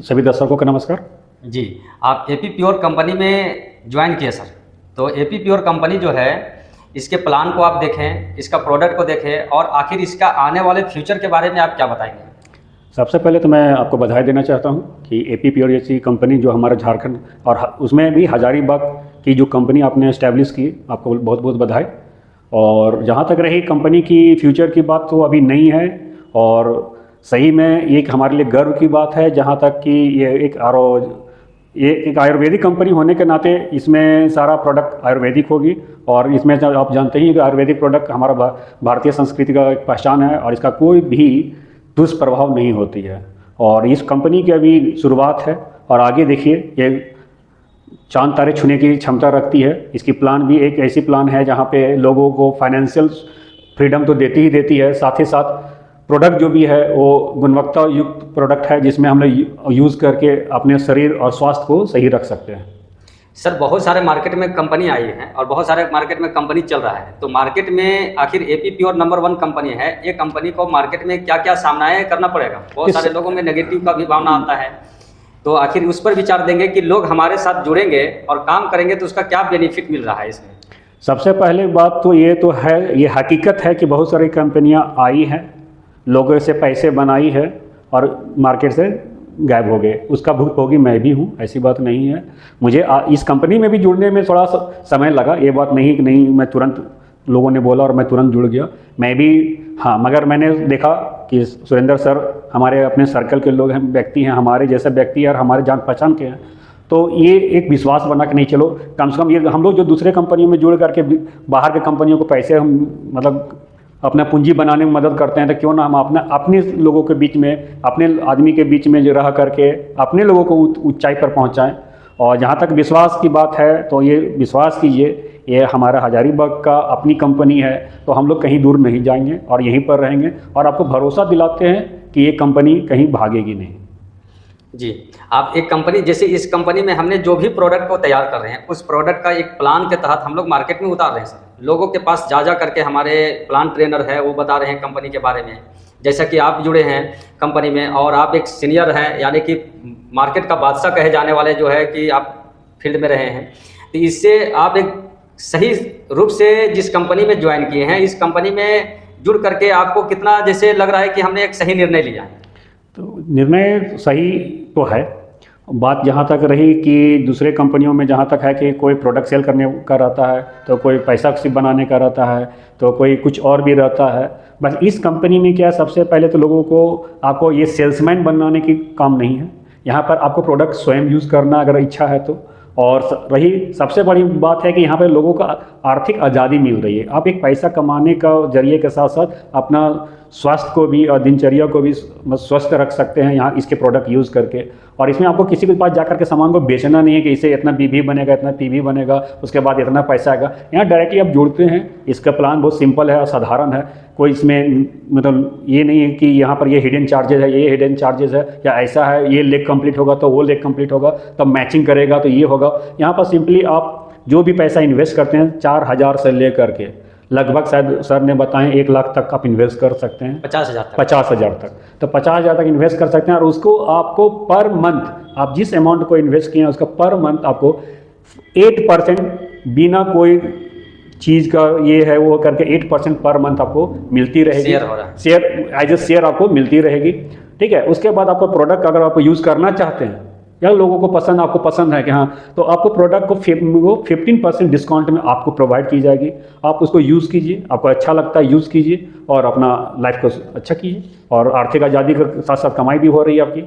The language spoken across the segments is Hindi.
सभी दर्शकों का नमस्कार। जी, आप एपी प्योर कंपनी में ज्वाइन किए सर। तो एपी प्योर कंपनी जो है, इसके प्लान को आप देखें, इसका प्रोडक्ट को देखें और आखिर इसका आने वाले फ्यूचर के बारे में आप क्या बताएंगे? सबसे पहले तो मैं आपको बधाई देना चाहता हूं कि एपी प्योर जैसी कंपनी जो हमारा झारखंड और उसमें भी हजारीबाग की जो कंपनी आपने इस्टेब्लिश की, आपको बहुत बहुत बधाई। और जहां तक रही कंपनी की फ्यूचर की बात, तो अभी नहीं है और सही में एक हमारे लिए गर्व की बात है, जहां तक कि ये एक आयुर्वेदिक कंपनी होने के नाते इसमें सारा प्रोडक्ट आयुर्वेदिक होगी। और इसमें आप जानते ही कि आयुर्वेदिक प्रोडक्ट हमारा भारतीय संस्कृति का एक पहचान है और इसका कोई भी दुष्प्रभाव नहीं होती है। और इस कंपनी की अभी शुरुआत है और आगे देखिए ये चांद तारे छूने की क्षमता रखती है। इसकी प्लान भी एक ऐसी प्लान है जहाँ पे लोगों को फाइनेंशियल फ्रीडम तो देती ही देती है, साथ ही साथ प्रोडक्ट जो भी है वो गुणवत्ता युक्त प्रोडक्ट है, जिसमें हम लोग यूज़ करके अपने शरीर और स्वास्थ्य को सही रख सकते हैं। सर, बहुत सारे मार्केट में कंपनी आई है और बहुत सारे मार्केट में कंपनी चल रहा है, तो मार्केट में आखिर एपी प्योर नंबर 1 कंपनी है। ये कंपनी को मार्केट में क्या क्या सामना करना पड़ेगा? बहुत सारे लोगों में नेगेटिव का भी भावना आता है, तो आखिर उस पर विचार देंगे कि लोग हमारे साथ जुड़ेंगे और काम करेंगे तो उसका क्या बेनिफिट मिल रहा है इसमें। सबसे पहले बात तो ये तो है, ये हकीकत है कि बहुत सारी कंपनियां आई हैं, लोगों से पैसे बनाई है और मार्केट से गायब हो गए। उसका भुगतोगी मैं भी हूँ, ऐसी बात नहीं है। मुझे इस कंपनी में भी जुड़ने में थोड़ा समय लगा, ये बात नहीं कि नहीं मैं तुरंत, लोगों ने बोला और मैं तुरंत जुड़ गया, मैं भी। हाँ, मगर मैंने देखा कि सुरेंद्र सर हमारे अपने सर्कल के लोग हैं, व्यक्ति हैं, हमारे जैसे व्यक्ति और हमारे जान पहचान के हैं, तो ये एक विश्वास बना कि नहीं चलो कम से कम ये हम लोग जो दूसरे कंपनियों में जुड़ करके बाहर के कंपनियों को पैसे हम मतलब अपना पूंजी बनाने में मदद करते हैं, तो क्यों ना हम अपने लोगों के बीच में, अपने आदमी के बीच में जो रह करके अपने लोगों को ऊंचाई पर पहुंचाएं। और जहां तक विश्वास की बात है, तो ये विश्वास कीजिए, ये हमारा हजारीबाग का अपनी कंपनी है, तो हम लोग कहीं दूर नहीं जाएंगे और यहीं पर रहेंगे और आपको भरोसा दिलाते हैं कि ये कंपनी कहीं भागेगी नहीं। जी, आप एक कंपनी, जैसे इस कंपनी में हमने जो भी प्रोडक्ट को तैयार कर रहे हैं, उस प्रोडक्ट का एक प्लान के तहत हम लोग मार्केट में उतार रहे हैं सर। लोगों के पास जा करके हमारे प्लान ट्रेनर है वो बता रहे हैं कंपनी के बारे में। जैसा कि आप जुड़े हैं कंपनी में और आप एक सीनियर हैं, यानी कि मार्केट का बादशाह कहे जाने वाले जो है कि आप फील्ड में रहे हैं, तो इससे आप एक सही रूप से जिस कंपनी में ज्वाइन किए हैं, इस कंपनी में जुड़ करके आपको कितना जैसे लग रहा है कि हमने एक सही निर्णय लिया है? तो निर्णय सही तो है। बात जहाँ तक रही कि दूसरे कंपनियों में जहाँ तक है कि कोई प्रोडक्ट सेल करने का रहता है, तो कोई पैसा सिर्फ बनाने का रहता है, तो कोई कुछ और भी रहता है। बस इस कंपनी में क्या, सबसे पहले तो लोगों को, आपको ये सेल्समैन बनाने की काम नहीं है। यहाँ पर आपको प्रोडक्ट स्वयं यूज़ करना अगर इच्छा है तो। और रही सबसे बड़ी बात है कि यहाँ पर लोगों को आर्थिक आज़ादी मिल रही है। आप एक पैसा कमाने का जरिए के साथ साथ अपना स्वास्थ्य को भी और दिनचर्या को भी स्वस्थ रख सकते हैं यहाँ इसके प्रोडक्ट यूज़ करके। और इसमें आपको किसी के पास जाकर के सामान को बेचना नहीं है कि इसे इतना बीबी बनेगा, इतना पीवी बनेगा, उसके बाद इतना पैसा आएगा। यहाँ डायरेक्टली आप जुड़ते हैं। इसका प्लान बहुत सिंपल है और साधारण है। कोई इसमें मतलब ये नहीं है कि यहाँ पर ये हिडन चार्जेस है, ये हिडन चार्जेस है, या ऐसा है ये लेग कंप्लीट होगा तो वो लेग कंप्लीट होगा, तब मैचिंग करेगा तो ये होगा। यहाँ पर सिंपली आप जो भी पैसा इन्वेस्ट करते हैं, 4000 से लेकर के लगभग, शायद सर ने बताएं 1 लाख तक आप इन्वेस्ट कर सकते हैं। 50,000 तक। 50,000 तक, तो 50,000 तक इन्वेस्ट कर सकते हैं। और उसको आपको पर मंथ, आप जिस अमाउंट को इन्वेस्ट किए हैं उसका पर मंथ आपको 8% बिना कोई चीज़ का ये है वो करके 8% पर मंथ आपको मिलती रहेगी। शेयर हो रहा है, शेयर एज ए शेयर आपको मिलती रहेगी। ठीक है, उसके बाद आपको प्रोडक्ट अगर आप यूज़ करना चाहते हैं या लोगों को पसंद, आपको पसंद है कि हाँ, तो आपको प्रोडक्ट को 15% डिस्काउंट में आपको प्रोवाइड की जाएगी। आप उसको यूज़ कीजिए, आपको अच्छा लगता है यूज़ कीजिए और अपना लाइफ को अच्छा कीजिए और आर्थिक आज़ादी के साथ साथ कमाई भी हो रही है आपकी।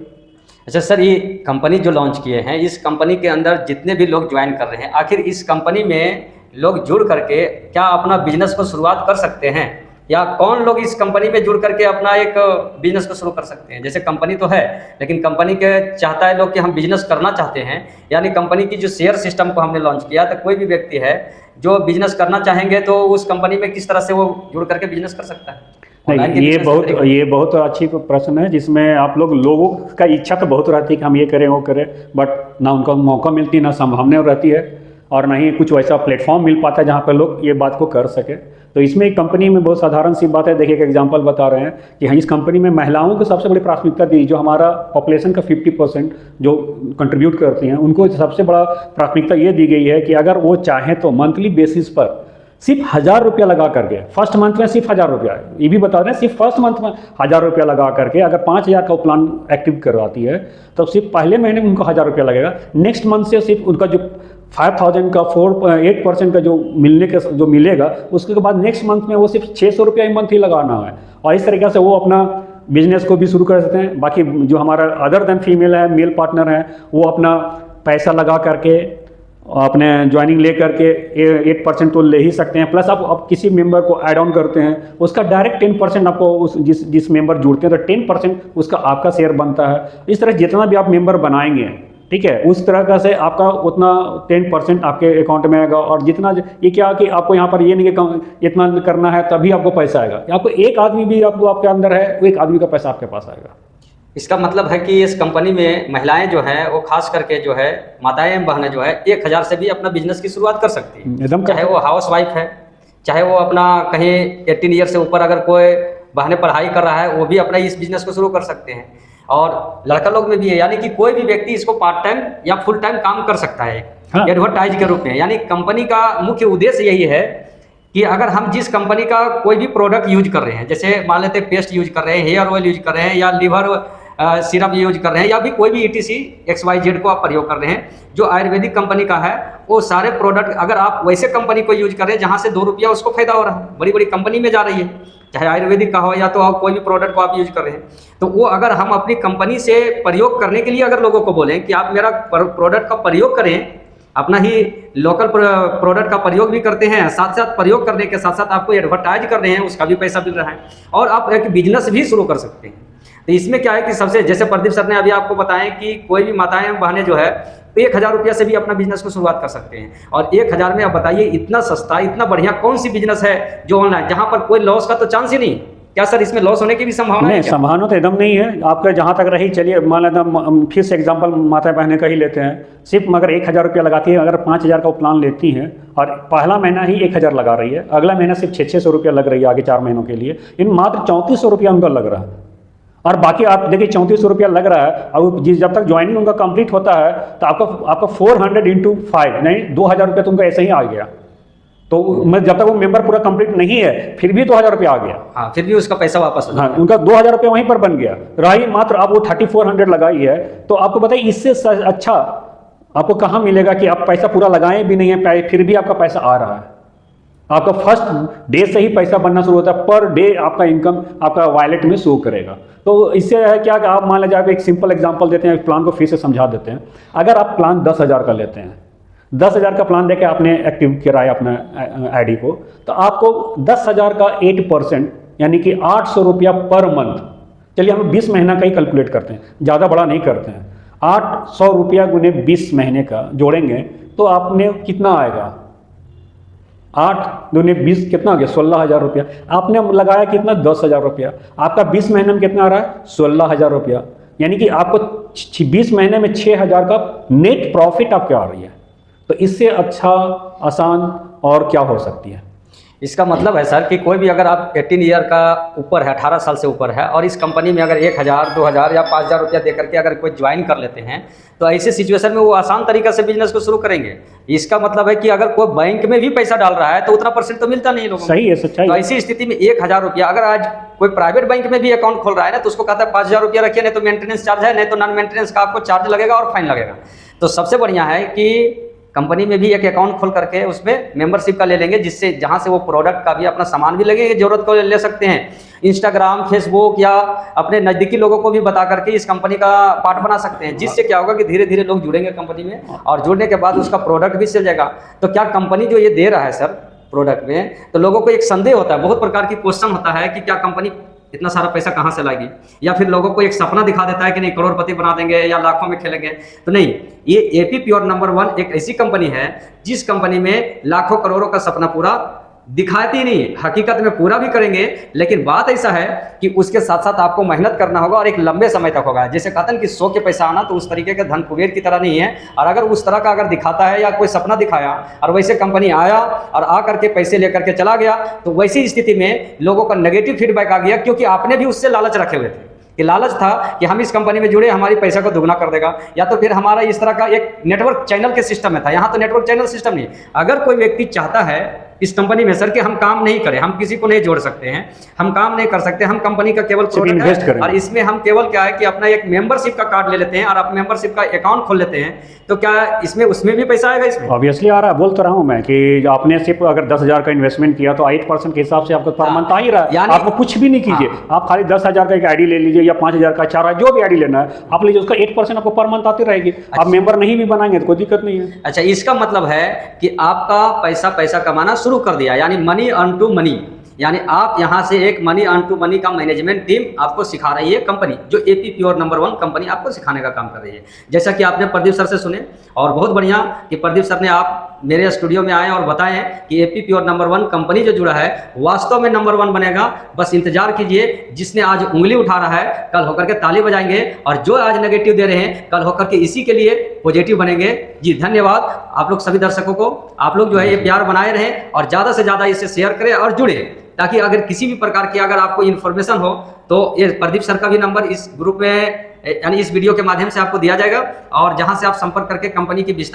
अच्छा सर, ये कंपनी जो लॉन्च किए हैं, इस कंपनी के अंदर जितने भी लोग ज्वाइन कर रहे हैं, आखिर इस कंपनी में लोग जुड़ करके क्या अपना बिजनेस को शुरुआत कर सकते हैं, या कौन लोग इस कंपनी में जुड़ करके अपना एक बिजनेस को शुरू कर सकते हैं? जैसे कंपनी तो है, लेकिन कंपनी के चाहता है लोग कि हम बिजनेस करना चाहते हैं, यानी कंपनी की जो शेयर सिस्टम को हमने लॉन्च किया, तो कोई भी व्यक्ति है जो बिजनेस करना चाहेंगे तो उस कंपनी में किस तरह से वो जुड़ करके बिजनेस कर सकता है? नहीं, ये बहुत अच्छी प्रश्न है, जिसमें आप लोगों का इच्छा तो बहुत रहती है कि हम ये करें वो करें, बट ना उनको मौका मिलती, ना संभावना रहती है। और ना ही कुछ वैसा प्लेटफॉर्म मिल पाता है जहाँ पर लोग ये बात को कर सके। तो इसमें एक कंपनी में बहुत साधारण सी बात है, देखिए एक एग्जांपल बता रहे हैं कि हाँ, इस कंपनी में महिलाओं को सबसे बड़ी प्राथमिकता दी, जो हमारा पॉपुलेशन का 50% जो कंट्रीब्यूट करती हैं, उनको सबसे बड़ा प्राथमिकता ये दी गई है कि अगर वो चाहें तो मंथली बेसिस पर सिर्फ 1000 रुपया लगा करके, फर्स्ट मंथ में सिर्फ 1000 रुपया, ये भी बता दें सिर्फ फर्स्ट मंथ में 1000 रुपया लगा करके अगर 5000 का प्लान एक्टिव करवाती है तो सिर्फ पहले महीने में उनको 1000 रुपया लगेगा। नेक्स्ट मंथ से सिर्फ उनका जो 5000 का 8% का जो मिलेगा, उसके बाद नेक्स्ट मंथ में वो सिर्फ 600 रुपया मंथ ही लगाना है। और इस तरीके से वो अपना बिजनेस को भी शुरू कर सकते हैं। बाकी जो हमारा अदर देन फीमेल है, मेल पार्टनर है, वो अपना पैसा लगा करके अपने ज्वाइनिंग ले करके 8% तो ले ही सकते हैं, प्लस आप किसी मेंबर को ऐड ऑन करते हैं, उसका डायरेक्ट 10% आपको उस जिस मेंबर जुड़ते हैं तो 10% उसका आपका शेयर बनता है। इस तरह जितना भी आप मेंबर बनाएंगे, ठीक है, उस तरह का से आपका उतना 10% आपके अकाउंट में आएगा। और जितना ये क्या कि आपको यहाँ पर ये नहीं कि इतना करना है तभी आपको पैसा आएगा, आपको एक आदमी भी आपको आपके अंदर है, वो एक आदमी का पैसा आपके पास आएगा। इसका मतलब है कि इस कंपनी में महिलाएं जो हैं वो खास करके जो है माताएं एवं बहनें जो है 1000 से भी अपना बिजनेस की शुरुआत कर सकती है, एकदम। चाहे वो हाउस वाइफ है, चाहे वो अपना कहीं 18 ईयर से ऊपर अगर कोई बहनें पढ़ाई कर रहा है वो भी अपना इस बिजनेस को शुरू कर सकते हैं। और लड़का लोग में भी है, यानी कि कोई भी व्यक्ति इसको पार्ट टाइम या फुल टाइम काम कर सकता है एडवर्टाइज के रूप में। यानी कंपनी का मुख्य उद्देश्य यही है कि अगर हम जिस कंपनी का कोई भी प्रोडक्ट यूज कर रहे हैं, जैसे मान लेते हैं पेस्ट यूज कर रहे हैं, हेयर ऑयल यूज कर रहे हैं, या लीवर सिरप यूज कर रहे हैं, या भी कोई भी ETC XYZ को आप प्रयोग कर रहे हैं जो आयुर्वेदिक कंपनी का है, वो सारे प्रोडक्ट अगर आप वैसे कंपनी को यूज कर रहे हैं जहां से 2 रुपया उसको फायदा हो रहा है, बड़ी बड़ी कंपनी में जा रही है, चाहे आयुर्वेदिक का हो या तो कोई भी प्रोडक्ट को आप यूज कर रहे हैं, तो वो अगर हम अपनी कंपनी से प्रयोग करने के लिए अगर लोगों को बोलें कि आप मेरा प्रोडक्ट का प्रयोग करें, अपना ही लोकल प्रोडक्ट का प्रयोग भी करते हैं, साथ साथ प्रयोग करने के साथ साथ आपको एडवर्टाइज कर रहे हैं, उसका भी पैसा मिल रहा है, और आप एक बिजनेस भी शुरू कर सकते हैं। तो इसमें क्या है कि सबसे, जैसे प्रदीप सर ने अभी आपको बताएं कि कोई भी माताएं बहनें जो है 1000 रुपया से भी अपना बिजनेस को शुरुआत कर सकते हैं। और 1000 में आप बताइए, इतना सस्ता, इतना बढ़िया कौन सी बिजनेस है जो ऑनलाइन, जहां पर कोई लॉस का तो चांस ही नहीं। क्या सर इसमें लॉस होने की भी संभावना है? संभावना तो एकदम नहीं है आपका, जहाँ तक रही। चलिए मान लेते हैं, फिर से एग्जांपल माता बहनें का ही लेते हैं, सिर्फ मगर 1000 रुपया लगाती है, अगर 5000 का प्लान लेती हैं और पहला महीना ही 1000 लगा रही है, अगला महीना सिर्फ 600 रुपया लग रही है आगे 4 महीनों के लिए, इन मात्र 3400 रुपया उनका लग रहा है। और बाकी आप देखिए 3400 रुपया लग रहा है, और जब तक ज्वाइनिंग उनका कंप्लीट होता है तो आपका 400 इंटू 5 नहीं 2000 रुपया तुमको ऐसे ही आ गया। तो मैं जब तक वो मेंबर पूरा कंप्लीट नहीं है फिर भी 2000 रुपया आ गया। हाँ, फिर भी उसका पैसा वापस हाँ, उनका 2000 रुपया वहीं पर बन गया। रही मात्र आप वो 3400 लगाई है, तो आपको बताइए इससे अच्छा आपको कहाँ मिलेगा कि आप पैसा पूरा लगाए भी नहीं है फिर भी आपका पैसा आ रहा है। आपका फर्स्ट डे से ही पैसा बनना शुरू होता है, पर डे आपका इनकम आपका वॉलेट में शो करेगा। तो इससे है क्या कि आप मान लीजिए, आप एक सिंपल एग्जांपल देते हैं, प्लान को फिर से समझा देते हैं। अगर आप प्लान 10,000 का लेते हैं, 10,000 का प्लान देके आपने एक्टिव कराया अपना आईडी को, तो आपको 10,000 का 8% यानी कि 800 रुपया पर मंथ, चलिए हम 20 महीना का ही कैलकुलेट करते हैं, ज़्यादा बड़ा नहीं करते हैं, 800 रुपया गुने 20 महीने का जोड़ेंगे तो आपने कितना आएगा, 8 दूने 20 कितना हो गया, 16,000 रुपया। आपने लगाया कितना, 10,000 रुपया, आपका 20 महीने में कितना आ रहा है, 16,000 रुपया। यानी कि आपको 20 महीने में 6,000 का नेट प्रॉफिट आपके आ रही है। तो इससे अच्छा आसान और क्या हो सकती है। इसका मतलब है सर कि कोई भी अगर आप 18 ईयर का ऊपर है, 18 साल से ऊपर है, और इस कंपनी में अगर 1000, 2000 या 5000 रुपया दे करके अगर कोई ज्वाइन कर लेते हैं, तो ऐसे सिचुएशन में वो आसान तरीका से बिजनेस को शुरू करेंगे। इसका मतलब है कि अगर कोई बैंक में भी पैसा डाल रहा है तो उतना परसेंट तो मिलता नहीं लोगों को। सही है, सच्चाई। तो ऐसी स्थिति में 1000 रुपया, अगर आज कोई प्राइवेट बैंक में भी अकाउंट खोल रहा है ना, तो उसको कहता है 5000 रुपया रखिए, नहीं तो मेंटेनेंस चार्ज है, नहीं तो नॉन मेंटेनेंस का आपको चार्ज लगेगा और फाइन लगेगा। तो सबसे बढ़िया है कि कंपनी में भी एक अकाउंट खोल करके उसमें मेंबरशिप का ले लेंगे, जिससे जहां से वो प्रोडक्ट का भी अपना सामान भी लगेगा, जरूरत को ले सकते हैं। इंस्टाग्राम, फेसबुक या अपने नज़दीकी लोगों को भी बता करके इस कंपनी का पार्ट बना सकते हैं, जिससे क्या होगा कि धीरे धीरे लोग जुड़ेंगे कंपनी में, और जुड़ने के बाद उसका प्रोडक्ट भी चल जाएगा। तो क्या कंपनी जो ये दे रहा है सर प्रोडक्ट में, तो लोगों को एक संदेह होता है, बहुत प्रकार की क्वेश्चन होता है कि क्या कंपनी इतना सारा पैसा कहाँ से लाएगी, या फिर लोगों को एक सपना दिखा देता है कि नहीं करोड़पति बना देंगे या लाखों में खेलेंगे। तो नहीं, ये AP प्योर नंबर 1 एक ऐसी कंपनी है जिस कंपनी में लाखों करोड़ों का सपना पूरा दिखाती नहीं है, हकीकत में पूरा भी करेंगे, लेकिन बात ऐसा है कि उसके साथ साथ आपको मेहनत करना होगा और एक लंबे समय तक होगा। जैसे कहते हैं कि 100 के पैसा आना, तो उस तरीके का धन कुबेर की तरह नहीं है। और अगर उस तरह का अगर दिखाता है या कोई सपना दिखाया और वैसे कंपनी आया और आ करके पैसे लेकर के चला गया, तो वैसी स्थिति में लोगों का नेगेटिव फीडबैक आ गया, क्योंकि आपने भी उससे लालच रखे हुए थे कि लालच था कि हम इस कंपनी में जुड़े, हमारी पैसा को दुगना कर देगा, या तो फिर हमारा इस तरह का एक नेटवर्क चैनल के सिस्टम में था। यहाँ तो नेटवर्क चैनल सिस्टम नहीं। अगर कोई व्यक्ति चाहता है इस कंपनी में सर कि हम काम नहीं करें, हम किसी को नहीं जोड़ सकते हैं, हम काम नहीं कर सकते, हम कंपनी का केवल इन्वेस्ट करें, और इसमें हम केवल क्या है कि अपना एक मेंबरशिप का कार्ड ले लेते हैं और आप मेंबरशिप का अकाउंट खोल लेते हैं, तो क्या इसमें उसमें भी पैसा आएगा? इसमें ऑब्वियसली आ रहा है। बोल तो रहा हूँ मैं कि आपने सिर्फ अगर 10,000 का इन्वेस्टमेंट किया तो 8% के हिसाब से आपको पर मंथ आ ही रहा है। आपको कुछ भी नहीं कीजिए, आप खाली 10,000 का एक आईडी ले लीजिए या 5,000 का, 4,000 जो भी आईडी लेना है आप लीजिए, उसका 8% आपको पर मंथ आती रहेगी। आप मेंबर नहीं भी बनाएंगे तो कोई दिक्कत नहीं है। अच्छा, इसका मतलब है कि आपका पैसा कमाना शुरू कर दिया, यानी मनी अर्न टू मनी, यानी आप यहां से एक मनी अर्न टू मनी का मैनेजमेंट टीम आपको सिखा रही है कंपनी, जो एपी प्योर नंबर 1 कंपनी आपको सिखाने का काम कर रही है। जैसा कि आपने प्रदीप सर से सुने, और बहुत बढ़िया कि प्रदीप सर ने आप मेरे स्टूडियो में आए और बताएं कि एपी प्योर नंबर 1 कंपनी जो जुड़ा है वास्तव में नंबर 1 बनेगा। बस इंतजार कीजिए, जिसने आज उंगली उठा रहा है कल होकर के ताली बजाएंगे, और जो आज नेगेटिव दे रहे हैं कल होकर के इसी के लिए पॉजिटिव बनेंगे। जी धन्यवाद आप लोग सभी दर्शकों को। आप लोग जो है ये प्यार बनाए रहें और ज़्यादा से ज़्यादा इसे शेयर करें और जुड़े, ताकि अगर किसी भी प्रकार की अगर आपको इन्फॉर्मेशन हो तो ये प्रदीप सर का भी नंबर इस ग्रुप में यानी इस वीडियो के माध्यम से आपको दिया जाएगा, और जहां से आप संपर्क करके कंपनी की विस्तार